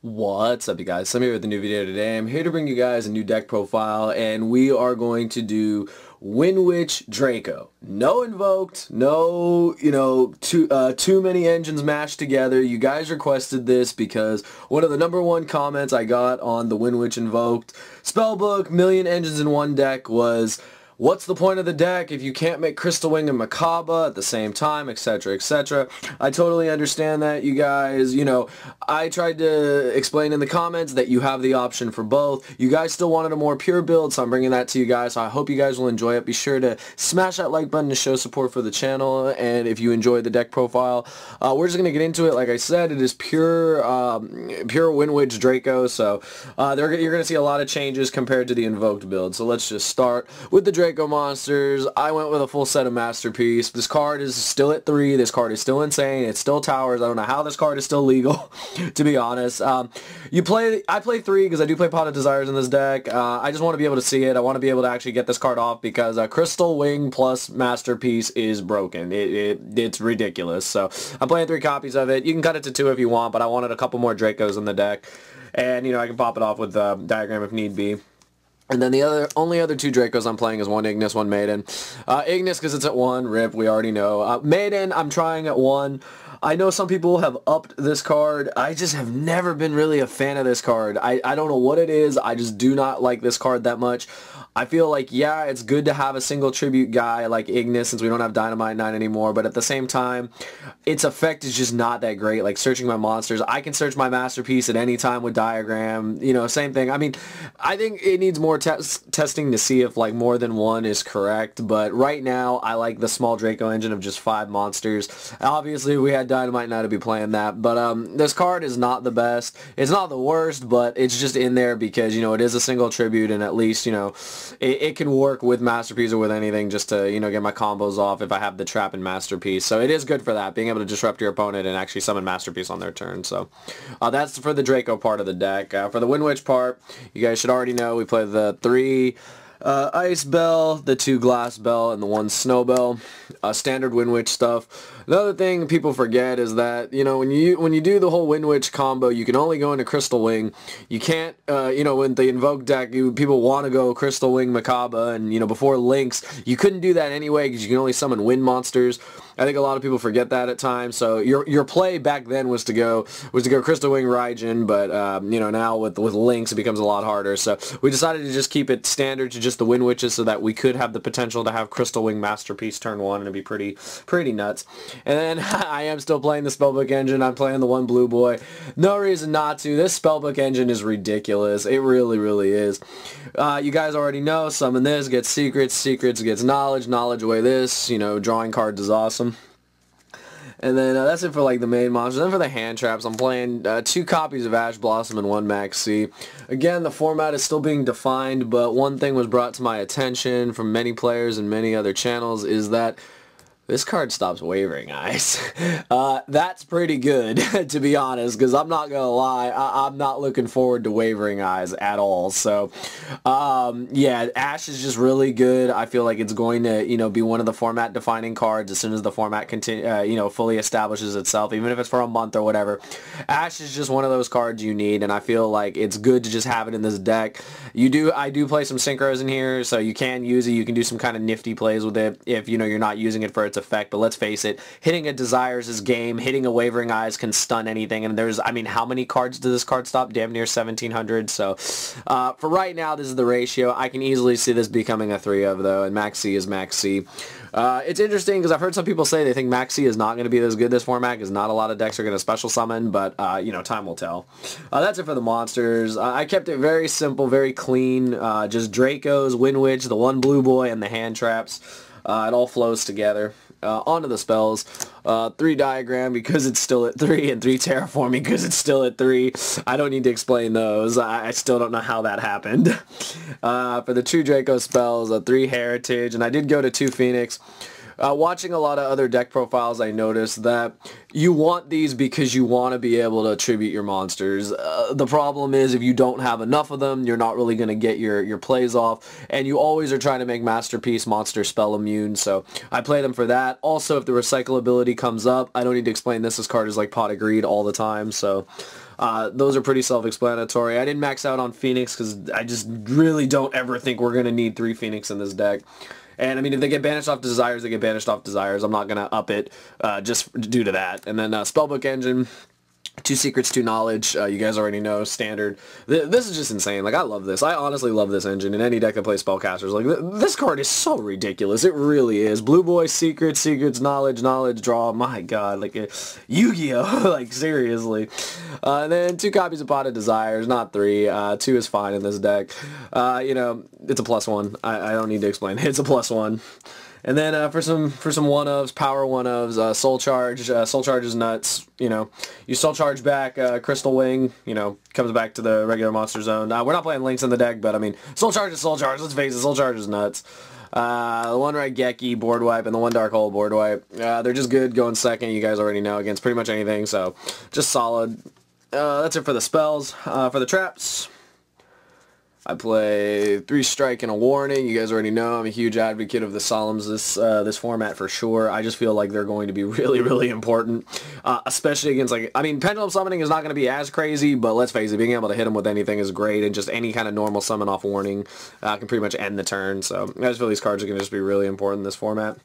What's up, you guys? I'm here with a new video today. I'm here to bring you guys a new deck profile, and we are going to do Winwich Draco. No invoked, no, too many engines mashed together. You guys requested this because one of the #1 comments I got on the Winwich Invoked spellbook, million engines in one deck was, what's the point of the deck if you can't make Crystal Wing and Makaba at the same time, etc., etc. I totally understand that, you guys. I tried to explain in the comments that you have the option for both. You guys still wanted a more pure build, so I'm bringing that to you guys. So I hope you guys will enjoy it. Be sure to smash that like button to show support for the channel, and if you enjoyed the deck profile, we're just going to get into it. Like I said, it is pure Winwich Draco, so you're going to see a lot of changes compared to the Invoked build. So let's just start with the Draco monsters. I went with a full set of Masterpiece. This card is still at 3. This card is still insane. It still towers. I don't know how this card is still legal, to be honest. I play 3 because I do play Pot of Desires in this deck. I just want to be able to see it. I want to be able to actually get this card off because Crystal Wing plus Masterpiece is broken. It's ridiculous. So I'm playing 3 copies of it. You can cut it to 2 if you want, but I wanted a couple more Dracos in the deck. And, I can pop it off with Diagram if need be. And then the only other 2 Dracos I'm playing is one Ignis, one Maiden. Ignis because it's at 1, rip, we already know. Maiden, I'm trying at 1. I know some people have upped this card. I just have never been really a fan of this card. I don't know what it is. I just do not like this card that much. I feel like, yeah, it's good to have a single tribute guy like Ignis since we don't have Dynamite 9 anymore, but at the same time, its effect is just not that great. Like searching my monsters, I can search my Masterpiece at any time with Diagram, same thing. I mean, I think it needs more testing to see if like more than one is correct, but right now, I like the small Draco engine of just 5 monsters. Obviously, we had Dynamite 9 to be playing that, but this card is not the best. It's not the worst, but it's just in there because, it is a single tribute, and at least, it can work with Masterpiece or with anything just to, get my combos off if I have the trap and Masterpiece. So it is good for that, being able to disrupt your opponent and actually summon Masterpiece on their turn. So that's for the Draco part of the deck. For the Winwich part, you guys should already know we play the 3 Ice Bell, the 2 Glass Bell, and the 1 Snow Bell. Standard Winwich stuff. Another thing people forget is that, when you do the whole Winwich combo, you can only go into Crystal Wing. You can't, when the Invoke deck, people want to go Crystal Wing Makaba, and, before Lynx, you couldn't do that anyway because you can only summon wind monsters. I think a lot of people forget that at times. So your play back then was to go Crystal Wing Raijin, but now with Lynx it becomes a lot harder. So we decided to just keep it standard to just the Winwitches so that we could have the potential to have Crystal Wing Masterpiece turn 1, and it'd be pretty nuts. And then I am still playing the Spellbook engine. I'm playing the 1 Blue Boy. No reason not to. This Spellbook engine is ridiculous. It really, really is. You guys already know, summon this, get secrets, secrets gets knowledge, knowledge away this, drawing cards is awesome. And then that's it for like the main monsters. Then for the hand traps, I'm playing 2 copies of Ash Blossom and 1 Maxx C. Again, the format is still being defined, but one thing was brought to my attention from many players and many other channels is that this card stops Wavering Eyes. That's pretty good, to be honest, because I'm not going to lie, I'm not looking forward to Wavering Eyes at all. So, yeah, Ash is just really good. I feel like it's going to, be one of the format-defining cards as soon as the format fully establishes itself, even if it's for a month or whatever. Ash is just one of those cards you need, and I feel like it's good to just have it in this deck. I do play some Synchros in here, so you can use it. You can do some kind of nifty plays with it if, you're not using it for its effect, but let's face it, hitting a Desires is game, hitting a Wavering Eyes can stun anything, and how many cards does this card stop? Damn near 1,700, so for right now, this is the ratio. I can easily see this becoming a 3 of, though, and Maxx C is Maxx C. It's interesting because I've heard some people say they think Maxx C is not going to be as good this format because not a lot of decks are going to special summon, but, time will tell. That's it for the monsters. I kept it very simple, very clean, just Dracos, Winwich, the 1 Blue Boy, and the hand traps. It all flows together. Onto the spells. 3 Diagram because it's still at 3, and 3 Terraforming because it's still at 3. I don't need to explain those. I still don't know how that happened. For the 2 Draco spells, 3 Heritage, and I did go to 2 Phoenix. Watching a lot of other deck profiles, I noticed that you want these because you want to be able to attribute your monsters. The problem is if you don't have enough of them, you're not really going to get your plays off, and you always are trying to make Masterpiece monster spell immune, so I play them for that. Also, if the recyclability comes up, I don't need to explain this card is like Pot of Greed all the time, so Those are pretty self-explanatory. I didn't max out on Phoenix because I just really don't ever think we're going to need 3 Phoenix in this deck. And, I mean, if they get banished off Desires, they get banished off Desires. I'm not going to up it just due to that. And then Spellbook Engine, 2 Secrets, 2 Knowledge. You guys already know, standard. This is just insane. Like, I love this. I honestly love this engine in any deck that plays Spellcasters. Like, this card is so ridiculous. It really is. Blue Boy, Secrets, Knowledge, Draw. My God. Like, Yu-Gi-Oh! Like, seriously. And then 2 copies of Pot of Desires, not 3. 2 is fine in this deck. You know, it's a +1. I don't need to explain. It's a +1. And then for some one-ofs, power one-ofs, Soul Charge. Soul Charge is nuts. You know, you Soul Charge back, Crystal Wing, you know, comes back to the regular monster zone. We're not playing Links in the deck, but I mean, Soul Charge is Soul Charge. Let's face it, Soul Charge is nuts. The one Raigeki board wipe and the one Dark Hole board wipe. They're just good going second. You guys already know, against pretty much anything, so just solid. That's it for the spells. For the traps, I play 3 Strike and a Warning. You guys already know I'm a huge advocate of the Solemns this format for sure. I just feel like they're going to be really, really important, especially against, like, I mean, Pendulum Summoning is not going to be as crazy, but let's face it, being able to hit them with anything is great, and just any kind of normal summon off Warning can pretty much end the turn, so I just feel these cards are going to just be really important in this format.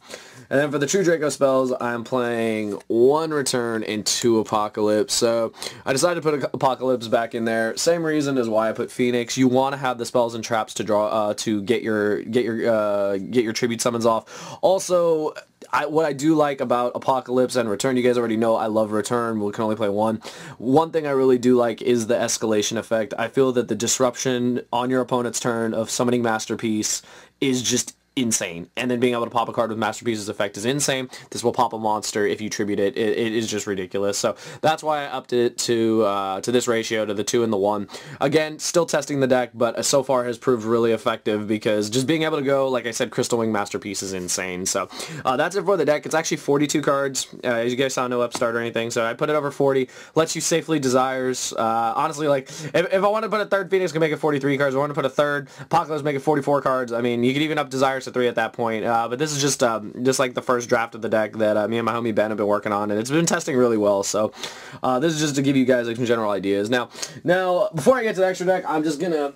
And then for the True Draco spells, I'm playing 1 Return and 2 Apocalypse. So I decided to put Apocalypse back in there. Same reason as why I put Phoenix. You want to have the spells and traps to draw to get your tribute summons off. Also, what I do like about Apocalypse and Return, you guys already know I love Return. We can only play 1. One thing I really do like is the escalation effect. I feel that the disruption on your opponent's turn of summoning Masterpiece is just insane, and then being able to pop a card with Masterpiece's effect is insane. This will pop a monster if you tribute it. It is just ridiculous. So that's why I upped it to this ratio, to the 2 and the 1. Again, still testing the deck, but so far has proved really effective because just being able to go, like I said, Crystal Wing Masterpiece is insane. So that's it for the deck. It's actually 42 cards. As you guys saw, no upstart or anything, so I put it over 40. Lets you safely Desires. Honestly, like, if I want to put a 3rd Phoenix, I can make it 43 cards. If I want to put a 3rd Apocalypse, make it 44 cards. I mean, you could even up Desires to 3 at that point, but this is just like the first draft of the deck that me and my homie Ben have been working on, and it's been testing really well. So this is just to give you guys like some general ideas. Now before I get to the extra deck, I'm just gonna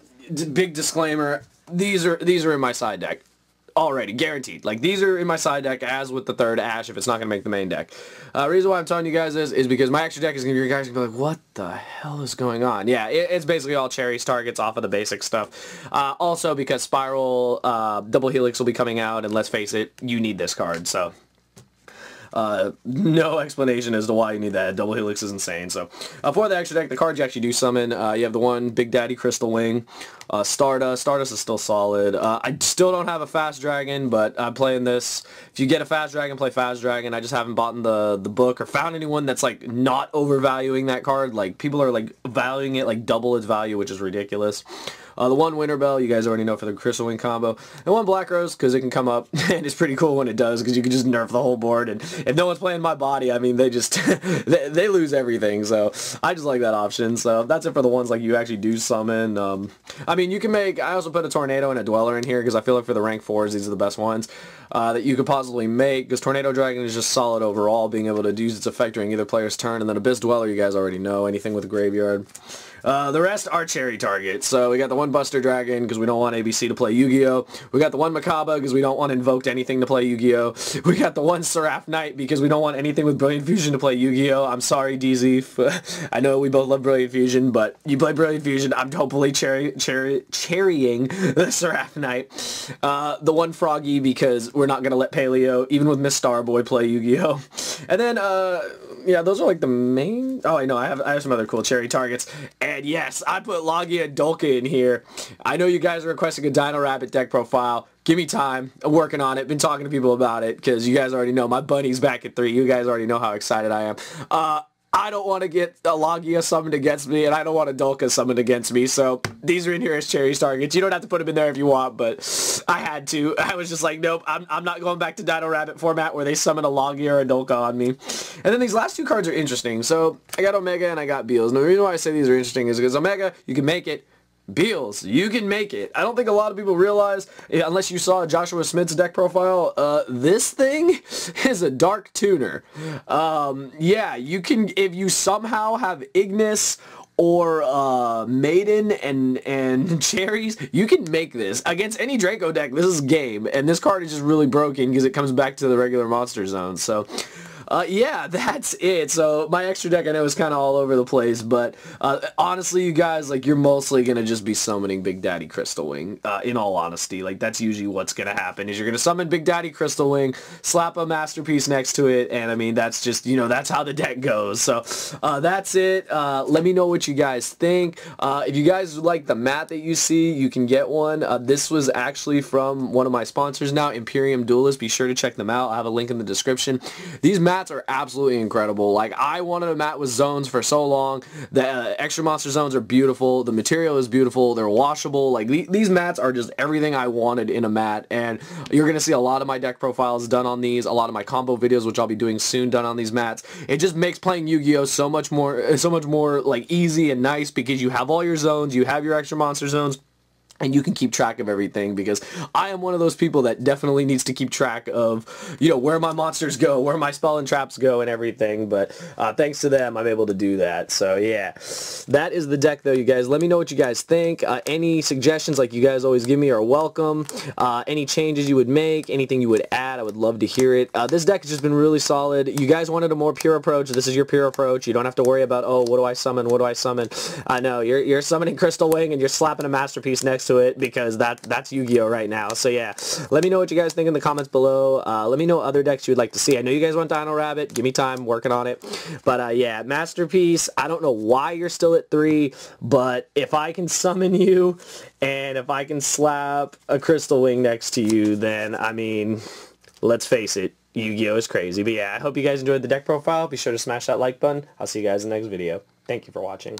big disclaimer: these are in my side deck already, guaranteed. Like, these are in my side deck, as with the 3rd Ash, if it's not going to make the main deck. Reason why I'm telling you guys this is because my extra deck is going to be, you guys going to be like, what the hell is going on? Yeah, it's basically all Cherry's targets off of the basic stuff. Also, because Spiral Double Helix will be coming out, and let's face it, you need this card, so no explanation as to why you need that. Double Helix is insane. So for the extra deck, the cards you actually do summon, you have the one Big Daddy Crystal Wing, Stardust. Stardust is still solid. I still don't have a Fast Dragon, but I'm playing this. If you get a Fast Dragon, play Fast Dragon. I just haven't bought the book or found anyone that's like not overvaluing that card. Like, people are like valuing it like double its value, which is ridiculous. The one Winter Bell, you guys already know for the Crystal Wing combo. And one Black Rose, because it can come up, and it's pretty cool when it does, because you can just nerf the whole board, and if no one's playing my body, I mean, they just, they lose everything, so I just like that option. So that's it for the ones like you actually do summon. I mean, you can make, I also put a Tornado and a Dweller in here, because I feel like for the rank 4s, these are the best ones that you could possibly make, because Tornado Dragon is just solid overall, being able to use its effect during either player's turn, and then Abyss Dweller, you guys already know, anything with a graveyard. The rest are cherry targets. So we got the one Buster Dragon because we don't want ABC to play Yu-Gi-Oh! We got the one Makaba because we don't want Invoked anything to play Yu-Gi-Oh! We got the one Seraph Knight because we don't want anything with Brilliant Fusion to play Yu-Gi-Oh! I'm sorry, DZ. I know we both love Brilliant Fusion, but you play Brilliant Fusion, I'm hopefully cherrying the Seraph Knight. The one Froggy because we're not going to let Paleo, even with Miss Starboy, play Yu-Gi-Oh! And then, yeah, those are like the main... Oh, I know, I have some other cool cherry targets. And yes, I put Logia and Dolka in here. I know you guys are requesting a Dino Rabbit deck profile. Give me time. I'm working on it. Been talking to people about it because you guys already know my bunny's back at 3. You guys already know how excited I am. I don't want to get a Logia summoned against me, and I don't want a Dolka summoned against me, so these are in here as Cherry's targets. You don't have to put them in there if you want, but I had to. I was just like, nope, I'm not going back to Dino Rabbit format where they summon a Logia or a Dolka on me. And then these last two cards are interesting. So I got Omega and I got Beals. And the reason why I say these are interesting is because Omega, you can make it. Beals, you can make it. I don't think a lot of people realize, unless you saw Joshua Smith's deck profile, this thing is a Dark Tuner. Yeah, you can, if you somehow have Ignis or Maiden and Cherries, you can make this. Against any Draco deck, this is game. And this card is just really broken because it comes back to the regular monster zone. So yeah, that's it. So my extra deck I know is kind of all over the place, but honestly, you guys, like, you're mostly going to just be summoning Big Daddy Crystal Wing, in all honesty. Like, that's usually what's going to happen, is you're going to summon Big Daddy Crystal Wing, slap a Masterpiece next to it, and I mean, that's just, you know, that's how the deck goes. So that's it. Let me know what you guys think. If you guys like the mat that you see, you can get one. This was actually from one of my sponsors now, Imperium Duelist. Be sure to check them out. I have a link in the description. These mats are absolutely incredible. Like, I wanted a mat with zones for so long. The extra monster zones are beautiful. The material is beautiful. They're washable. Like, these mats are just everything I wanted in a mat, and you're going to see a lot of my deck profiles done on these, a lot of my combo videos, which I'll be doing soon, done on these mats. It just makes playing Yu-Gi-Oh! so much more like easy and nice, because you have all your zones, you have your extra monster zones, and you can keep track of everything, because I am one of those people that definitely needs to keep track of, you know, where my monsters go, where my spell and traps go and everything, but thanks to them, I'm able to do that. So yeah, that is the deck though, you guys. Let me know what you guys think. Any suggestions, like you guys always give me, are welcome. Any changes you would make, anything you would add, I would love to hear it. This deck has just been really solid. You guys wanted a more pure approach. This is your pure approach. You don't have to worry about, oh, what do I summon, what do I summon? I know, you're summoning Crystal Wing and you're slapping a Masterpiece next to it, because that's Yu-Gi-Oh! Right now. So yeah, let me know what you guys think in the comments below. Let me know other decks you would like to see. I know you guys want Dino Rabbit. Give me time, working on it. But yeah, Masterpiece, I don't know why you're still at 3, but if I can summon you, and if I can slap a Crystal Wing next to you, then, I mean, let's face it, Yu-Gi-Oh! Is crazy. But yeah, I hope you guys enjoyed the deck profile. Be sure to smash that like button. I'll see you guys in the next video. Thank you for watching.